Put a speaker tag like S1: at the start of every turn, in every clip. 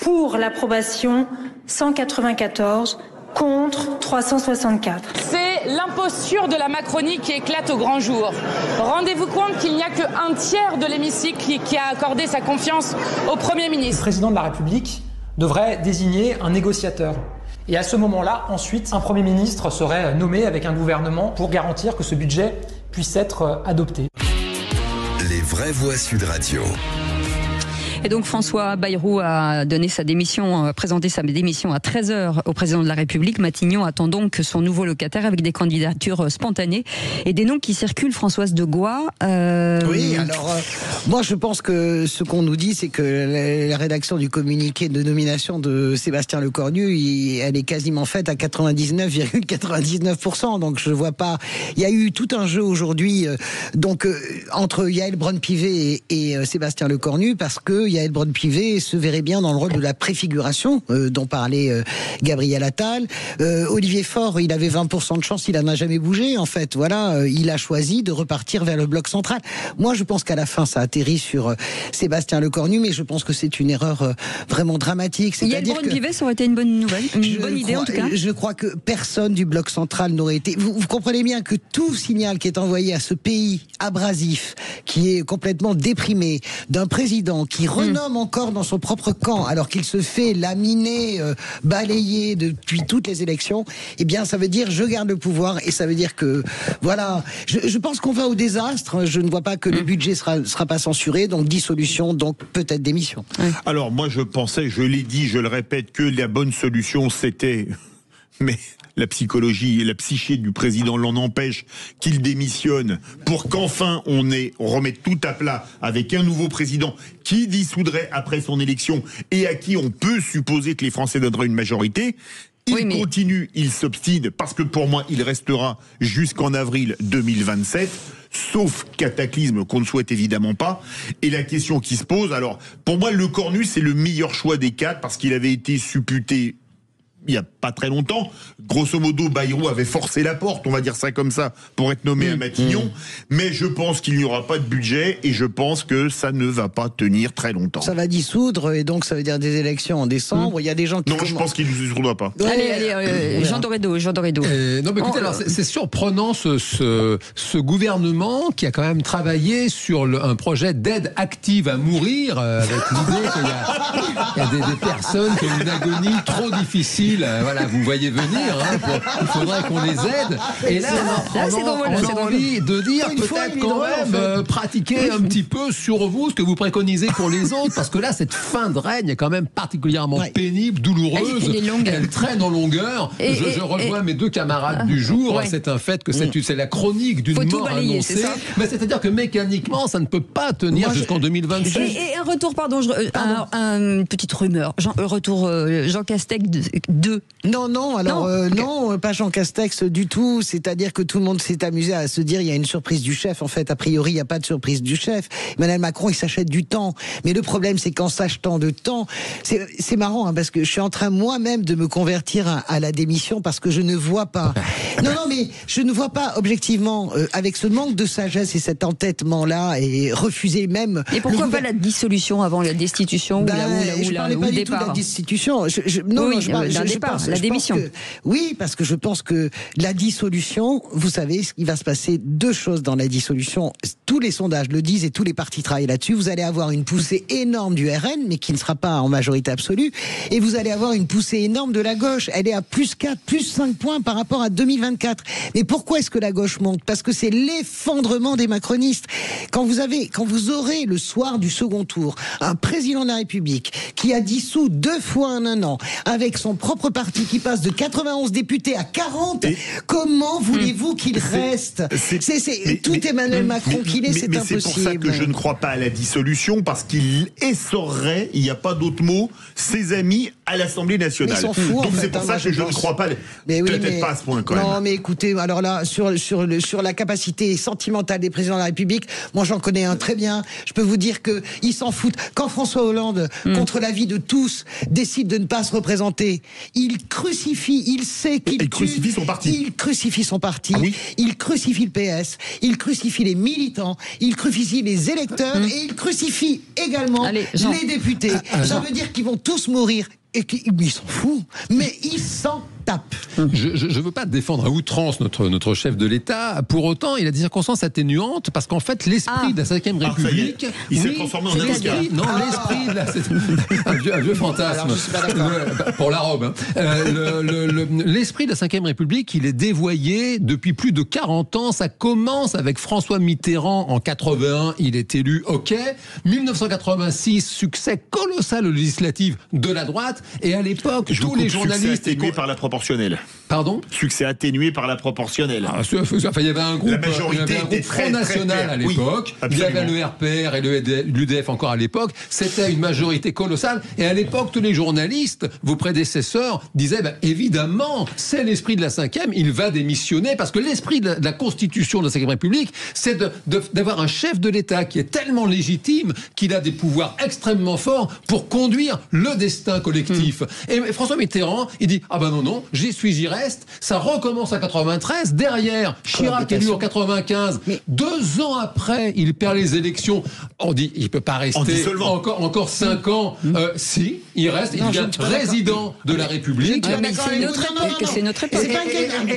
S1: Pour l'approbation, 194. Contre 364.
S2: C'est l'imposture de la Macronie qui éclate au grand jour. Rendez-vous compte qu'il n'y a qu'un tiers de l'hémicycle qui a accordé sa confiance au Premier ministre.
S3: Le président de la République devrait désigner un négociateur. Et à ce moment-là, ensuite, un Premier ministre serait nommé avec un gouvernement pour garantir que ce budget puisse être adopté.
S4: Les vraies voix Sud Radio.
S5: Et donc François Bayrou a donné sa démission, présenté sa démission à 13h au président de la République. Matignon attend donc son nouveau locataire avec des candidatures spontanées et des noms qui circulent. Françoise de Gois.
S6: Oui, alors moi je pense que ce qu'on nous dit, c'est que la rédaction du communiqué de nomination de Sébastien Lecornu, elle est quasiment faite à 99,99%. Donc je vois pas. Il y a eu tout un jeu aujourd'hui, entre Yaël Braun-Pivet et Sébastien Lecornu, parce que Yaël Braun-Pivet se verrait bien dans le rôle de la préfiguration dont parlait Gabriel Attal. Olivier Faure, il avait 20% de chance, il n'en a jamais bougé en fait. Voilà, il a choisi de repartir vers le bloc central. Moi, je pense qu'à la fin, ça atterrit sur Sébastien Lecornu, mais je pense que c'est une erreur vraiment dramatique.
S5: Yaël Braun-Pivet, ça aurait été une bonne nouvelle, une bonne idée en tout cas.
S6: Je crois que personne du bloc central n'aurait été. Vous comprenez bien que tout signal qui est envoyé à ce pays abrasif, qui est complètement déprimé, d'un président qui renomme encore dans son propre camp, alors qu'il se fait laminer, balayer depuis toutes les élections, eh bien, ça veut dire je garde le pouvoir, et ça veut dire que, voilà, je pense qu'on va au désastre. Je ne vois pas que le budget sera pas censuré, donc dissolution, donc peut-être démission.
S7: Alors, moi, je pensais, je l'ai dit, je le répète, que la bonne solution, c'était... Mais la psychologie et la psyché du président l'en empêche qu'il démissionne pour qu'enfin on remette tout à plat avec un nouveau président qui dissoudrait après son élection et à qui on peut supposer que les Français donneraient une majorité. Il continue, il s'obstine, parce que pour moi, il restera jusqu'en avril 2027. Sauf cataclysme qu'on ne souhaite évidemment pas. Et la question qui se pose, alors, pour moi, Lecornu, c'est le meilleur choix des quatre, parce qu'il avait été supputé il n'y a pas très longtemps. Grosso modo, Bayrou avait forcé la porte, on va dire ça comme ça, pour être nommé à Matignon. Mais je pense qu'il n'y aura pas de budget et je pense que ça ne va pas tenir très longtemps.
S6: Ça va dissoudre et donc ça veut dire des élections en décembre. Il y a des gens qui...
S7: Non, je pense qu'il ne dissoudra pas.
S5: Allez, Jean Doredo.
S8: Non, mais écoutez, alors c'est surprenant ce gouvernement qui a quand même travaillé sur un projet d'aide active à mourir, avec l'idée qu'il y a des personnes qui ont une agonie trop difficile. Voilà, vous voyez venir, il faudrait qu'on les aide. Et là, on a envie de dire peut-être quand même pratiquer un petit peu sur vous ce que vous préconisez pour les autres, parce que là, cette fin de règne est quand même particulièrement pénible, douloureuse. Elle traîne en longueur. Je rejoins mes deux camarades du jour. C'est un fait que c'est la chronique d'une mort annoncée. Mais c'est-à-dire que mécaniquement, ça ne peut pas tenir jusqu'en 2026.
S5: Et un retour, une petite rumeur. Jean Castex 2.
S6: Non, pas Jean Castex du tout. C'est-à-dire que tout le monde s'est amusé à se dire il y a une surprise du chef. En fait, a priori, il n'y a pas de surprise du chef. Emmanuel Macron, il s'achète du temps. Mais le problème, c'est qu'en s'achetant de temps, c'est marrant, parce que je suis en train moi-même de me convertir à la démission parce que je ne vois pas. Non, mais je ne vois pas objectivement, avec ce manque de sagesse et cet entêtement-là, et refuser même.
S5: Et pourquoi pas la dissolution avant la destitution ou
S6: je parlais pas du tout de la destitution.
S5: La démission.
S6: Oui, parce que je pense que la dissolution, vous savez, il va se passer deux choses dans la dissolution. Tous les sondages le disent et tous les partis travaillent là-dessus. Vous allez avoir une poussée énorme du RN, mais qui ne sera pas en majorité absolue. Et vous allez avoir une poussée énorme de la gauche. Elle est à plus 4, plus 5 points par rapport à 2024. Mais pourquoi est-ce que la gauche monte? Parce que c'est l'effondrement des macronistes. Quand vous aurez le soir du second tour un président de la République qui a dissous 2 fois en un an, avec son propre parti qui passe de 91 députés à 40, comment voulez-vous qu'il reste? Tout Emmanuel Macron qu'il est, c'est impossible.
S7: C'est pour ça que je ne crois pas à la dissolution, parce qu'il essorerait, il n'y a pas d'autre mot, ses amis à l'Assemblée nationale.
S6: Mais ils sont fous,
S7: donc c'est pour ça que je ne crois pas. Peut-être pas à ce point quand même.
S6: Non, mais écoutez, alors là, sur la capacité sentimentale des présidents de la République, moi j'en connais un très bien. Je peux vous dire que ils s'en foutent. Quand François Hollande, contre la l'avis de tous, décide de ne pas se représenter, il crucifie, il sait qu'il
S7: crucifie son parti.
S6: Il crucifie son parti,
S7: Ah oui.
S6: il crucifie le PS, il crucifie les militants, il crucifie les électeurs et il crucifie également
S5: Allez, Jean.
S6: les députés. Ça veut dire qu'ils vont tous mourir et qu'ils s'en foutent, mais ils s'en tapent.
S8: Je ne veux pas défendre à outrance notre chef de l'État. Pour autant, il a des circonstances atténuantes parce qu'en fait, l'esprit de la 5e République...
S7: Il s'est transformé en avocat.
S8: Non, l'esprit de la... C'est un vieux fantasme.
S6: Alors, je suis pas d'accord.
S8: Pour la robe. L'esprit de la 5e République, il est dévoyé depuis plus de 40 ans. Ça commence avec François Mitterrand en 81. Il est élu, ok. 1986, succès colossal aux législatives de la droite. Et à l'époque, tous les journalistes...
S7: atténué par la proportionnelle.
S8: Pardon ?
S7: Succès atténué par la proportionnelle.
S8: Il y avait un groupe,
S7: La majorité était
S8: Front National à l'époque,
S7: oui,
S8: il y avait
S7: absolument.
S8: le RPR et l'UDF encore à l'époque, c'était une majorité colossale, et à l'époque, tous les journalistes, vos prédécesseurs, disaient, évidemment, c'est l'esprit de la 5e, il va démissionner, parce que l'esprit de la Constitution de la 5e République, c'est d'avoir un chef de l'État qui est tellement légitime qu'il a des pouvoirs extrêmement forts pour conduire le destin collectif. Et François Mitterrand, il dit, non, j'y suis, j'y reste. Ça recommence en 93. Derrière, Chirac est élu en 95. 2 ans après, il perd les élections. On dit, il peut pas rester encore 5 ans. Si, il reste, il devient président de la République.
S5: C'est notre époque.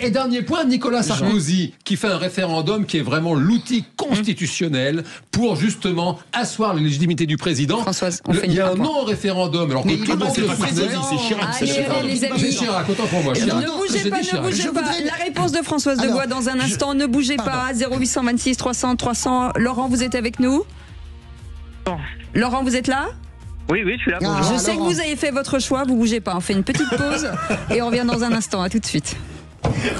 S8: Et dernier point, Nicolas Sarkozy, qui fait un référendum qui est vraiment l'outil constitutionnel pour justement asseoir la légitimité du président.
S5: Françoise,
S8: Il y a un non-référendum. Alors que tout le monde
S7: c'est
S8: le
S7: pas
S8: soutenait.
S7: Sarkozy, c'est Chirac.
S5: Allez, les amis.
S8: C'est Chirac, autant pour moi. Chirac.
S5: Ne bougez pas, ne bougez pas. La réponse de Françoise Degois dans un instant. Ne bougez pas. 0826 300 300. Laurent, vous êtes avec nous ? Laurent, vous êtes là ?
S9: Oui, je suis là.
S5: Je sais que vous avez fait votre choix. Vous bougez pas. On fait une petite pause et on revient dans un instant. À tout de suite.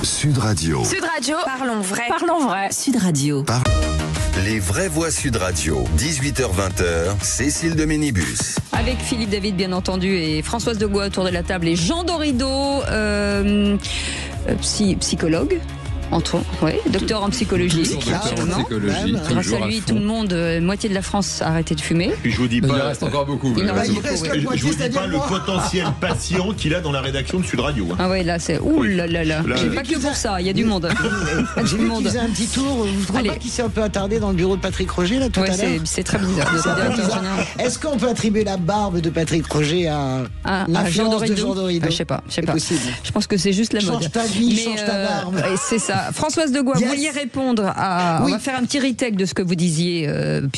S4: Sud Radio.
S10: Sud Radio. Parlons vrai. Parlons vrai. Sud Radio.
S4: Les vraies voix Sud Radio. 18h-20h, Cécile de Ménibus.
S5: Avec Philippe David, bien entendu, et Françoise Degois autour de la table, et Jean Dorido, psychologue. Docteur en psychologie. Grâce à lui, tout le monde, moitié de la France a arrêté de fumer.
S7: Puis je vous dis pas,
S8: il reste encore beaucoup.
S5: Il en reste beaucoup,
S7: je vous dis pas le potentiel patient qu'il a dans la rédaction de Sud Radio.
S5: Ah ouais, là c'est là. J'ai pas que pour ça, il y a du monde.
S6: J'ai vu qu'il faisait un petit tour. Vous trouvez pas qu'il s'est un peu attardé dans le bureau de Patrick Roger là tout à l'heure?
S5: C'est très bizarre.
S6: Est-ce qu'on peut attribuer la barbe de Patrick Roger à
S5: Jean
S6: Dorido?
S5: Je sais pas.
S6: Possible.
S5: Je pense que c'est juste la mode.
S6: Change ta vie, change ta barbe.
S5: C'est ça. Françoise Degois, vous vouliez répondre à...
S6: Oui.
S5: On va faire un petit retake de ce que vous disiez,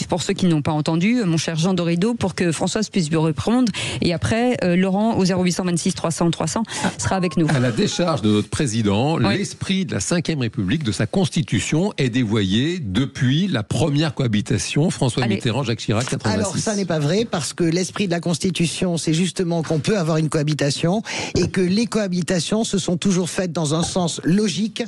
S5: pour ceux qui n'ont pas entendu, mon cher Jean Dorido, pour que Françoise puisse vous répondre. Et après, Laurent, au 0826 300 300, sera avec nous.
S8: À la décharge de notre président, l'esprit de la 5e République, de sa Constitution, est dévoyé depuis la première cohabitation François Mitterrand, Jacques Chirac, 86.
S6: Alors, ça n'est pas vrai, parce que l'esprit de la Constitution, c'est justement qu'on peut avoir une cohabitation, et que les cohabitations se sont toujours faites dans un sens logique,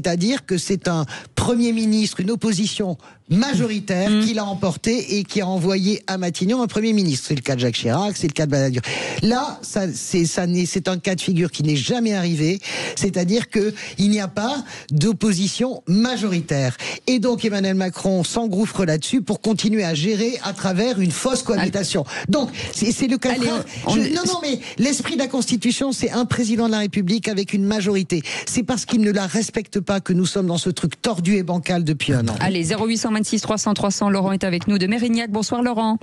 S6: c'est-à-dire que c'est un Premier ministre, une opposition majoritaire qui l'a emporté et qui a envoyé à Matignon un Premier ministre. C'est le cas de Jacques Chirac, c'est le cas de Balladur. Là, c'est un cas de figure qui n'est jamais arrivé, c'est-à-dire que il n'y a pas d'opposition majoritaire. Et donc Emmanuel Macron s'engouffre là-dessus pour continuer à gérer à travers une fausse cohabitation. Donc, c'est le cas. Non, mais l'esprit de la Constitution, c'est un président de la République avec une majorité. C'est parce qu'il ne la respecte pas que nous sommes dans ce truc tordu et bancal depuis un an.
S5: Allez, 0826 300 300, Laurent est avec nous de Mérignac. Bonsoir Laurent.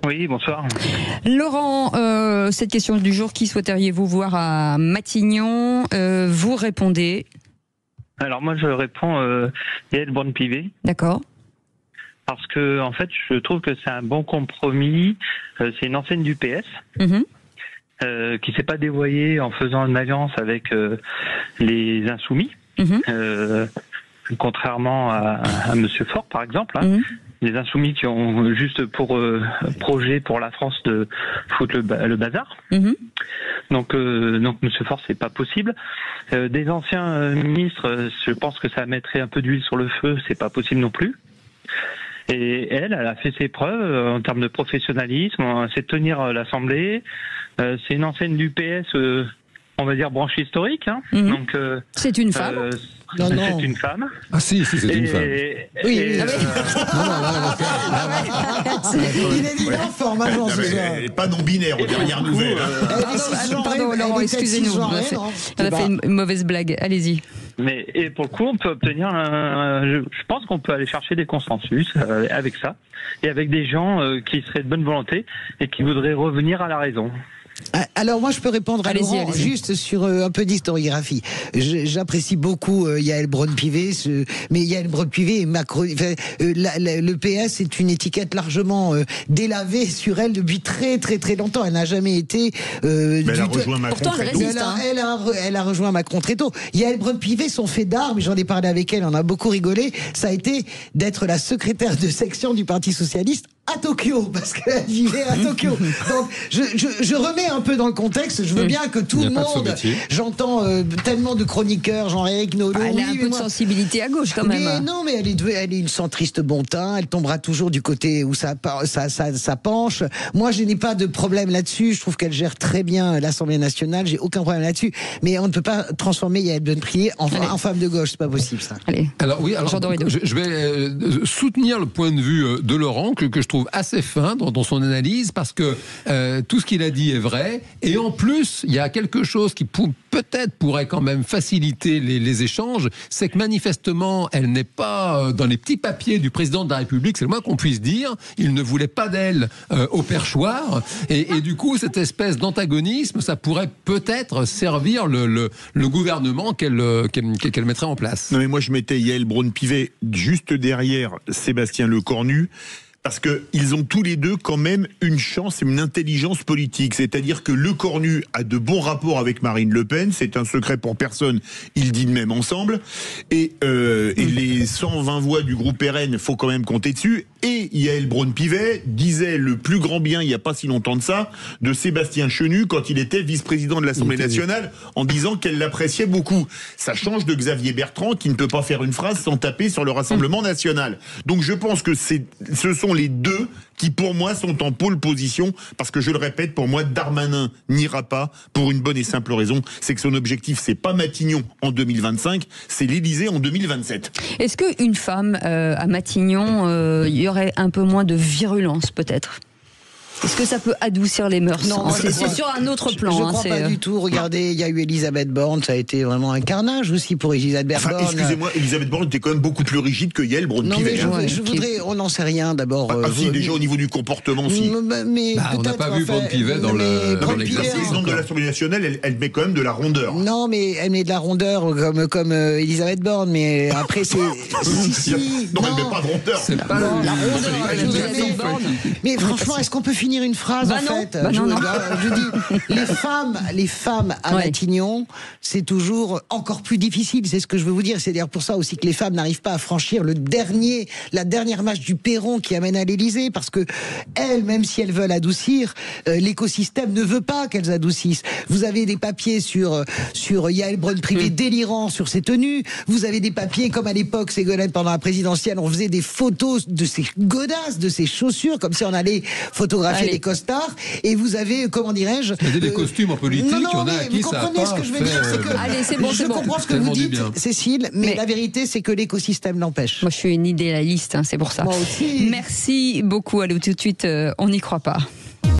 S9: Oui, bonsoir.
S5: Laurent, cette question du jour, qui souhaiteriez-vous voir à Matignon? Vous répondez.
S9: Alors moi je réponds Yael Braun-Pivet.
S5: D'accord.
S9: Parce que en fait je trouve que c'est un bon compromis. C'est une ancienne du PS. Qui s'est pas dévoyée en faisant une alliance avec les Insoumis. Contrairement à Monsieur Faure, par exemple, les Insoumis qui ont juste pour projet pour la France de foutre le bazar. Donc Monsieur Faure, c'est pas possible. Des anciens ministres, je pense que ça mettrait un peu d'huile sur le feu, c'est pas possible non plus. Et elle a fait ses preuves en termes de professionnalisme, c'est tenir l'Assemblée. C'est une ancienne du PS on va dire, branche historique. Hein. Donc,
S5: c'est une femme.
S6: Non.
S9: C'est une femme.
S8: Ah si, c'est une femme.
S6: Oui.
S8: Non,
S6: Il est en forme,
S7: elle n'est pas non-binaire aux dernières nouvelles.
S5: Pardon, Laurent, excusez-nous. Elle a fait une mauvaise blague. Allez-y.
S9: Et pour le coup, on peut obtenir je pense qu'on peut aller chercher des consensus avec ça, et avec des gens qui seraient de bonne volonté et qui voudraient revenir à la raison.
S6: Alors moi je peux répondre à Laurent juste sur un peu d'historiographie. J'apprécie beaucoup Yael Braun-Pivet, mais Yael Braun-Pivet et Macron. Le PS est une étiquette largement délavée sur elle depuis très très très longtemps. Elle n'a jamais été.
S7: Elle a rejoint Macron très tôt.
S6: Elle a rejoint Macron très tôt. Yael Braun-Pivet, son fait d'armes, j'en ai parlé avec elle, on a beaucoup rigolé. Ça a été d'être la secrétaire de section du Parti socialiste à Tokyo, parce qu'elle vivait à Tokyo. Donc, je remets un peu dans le contexte. Je veux bien que tout le monde. J'entends tellement de chroniqueurs, Jean-Éric Nolot.
S5: Elle a un peu de sensibilité à gauche, quand même.
S6: Mais non, mais elle est une centriste bon teint. Elle tombera toujours du côté où ça penche. Moi, je n'ai pas de problème là-dessus. Je trouve qu'elle gère très bien l'Assemblée nationale. J'ai aucun problème là-dessus. Mais on ne peut pas transformer Yael Braun-Pivet en femme de gauche. C'est pas possible, ça.
S5: Allez.
S8: Alors je vais soutenir le point de vue de Laurent que je trouve assez fin dans son analyse, parce que tout ce qu'il a dit est vrai, et en plus il y a quelque chose qui peut-être pourrait quand même faciliter les échanges, c'est que manifestement elle n'est pas dans les petits papiers du président de la République, c'est le moins qu'on puisse dire. Il ne voulait pas d'elle au perchoir, et du coup cette espèce d'antagonisme, ça pourrait peut-être servir le gouvernement qu'elle mettrait en place.
S7: Non mais moi je mettais Yael Braun-Pivet juste derrière Sébastien Lecornu, parce qu'ils ont tous les deux quand même une chance et une intelligence politique. C'est-à-dire que Lecornu a de bons rapports avec Marine Le Pen, c'est un secret pour personne, ils dînent même ensemble. Et les 120 voix du groupe RN, il faut quand même compter dessus. Et Yael Braun-Pivet disait le plus grand bien, il n'y a pas si longtemps de ça, de Sébastien Chenu quand il était vice-président de l'Assemblée nationale, en disant qu'elle l'appréciait beaucoup. Ça change de Xavier Bertrand qui ne peut pas faire une phrase sans taper sur le Rassemblement national. Donc je pense que ce sont les deux qui pour moi sont en pôle position, parce que je le répète, pour moi Darmanin n'ira pas pour une bonne et simple raison, c'est que son objectif c'est pas Matignon en 2025, c'est l'Élysée en 2027.
S5: Est-ce qu'une femme à Matignon, il y aurait un peu moins de virulence peut-être ? Est-ce que ça peut adoucir les mœurs ?
S6: Non,
S5: c'est sur un autre plan.
S6: Je ne crois pas du tout. Regardez, il y a eu Elisabeth Borne, ça a été vraiment un carnage aussi pour Elisabeth Borne.
S7: Excusez-moi, Elisabeth Borne était quand même beaucoup plus rigide que Yael Braun-Pivet.
S6: Non, mais je voudrais, on n'en sait rien d'abord.
S7: Si, déjà au niveau du comportement, si.
S6: Mais
S8: on n'a pas vu Braun-Pivet dans l'exercice.
S7: La présidente de l'Assemblée nationale, elle met quand même de la rondeur.
S6: Non, mais elle met de la rondeur comme Elisabeth Borne, mais après c'est.
S7: Non, elle met pas de rondeur.
S8: C'est pas
S6: la rondeur. Mais franchement, est-ce qu'on peut finir une phrase en fait? Je dis, les femmes à Matignon, c'est toujours encore plus difficile. C'est ce que je veux vous dire. C'est d'ailleurs pour ça aussi que les femmes n'arrivent pas à franchir la dernière marche du perron qui amène à l'Élysée, parce que elles, même si elles veulent adoucir, l'écosystème ne veut pas qu'elles adoucissent. Vous avez des papiers sur Yael Braun-Pivet délirant sur ses tenues. Vous avez des papiers comme à l'époque Ségolène pendant la présidentielle, on faisait des photos de ses godasses, de ses chaussures, comme si on allait photographier des costards. Et vous avez, comment dirais-je,
S8: des costumes en politique, il y en a à qui ça a pas
S6: ce que je veux dire, c'est que je comprends ce que vous dites, Cécile, mais la vérité, c'est que l'écosystème l'empêche.
S5: Moi, je suis une idéaliste, c'est pour ça.
S6: Moi aussi.
S5: Merci beaucoup. Allez, tout de suite, on n'y croit pas.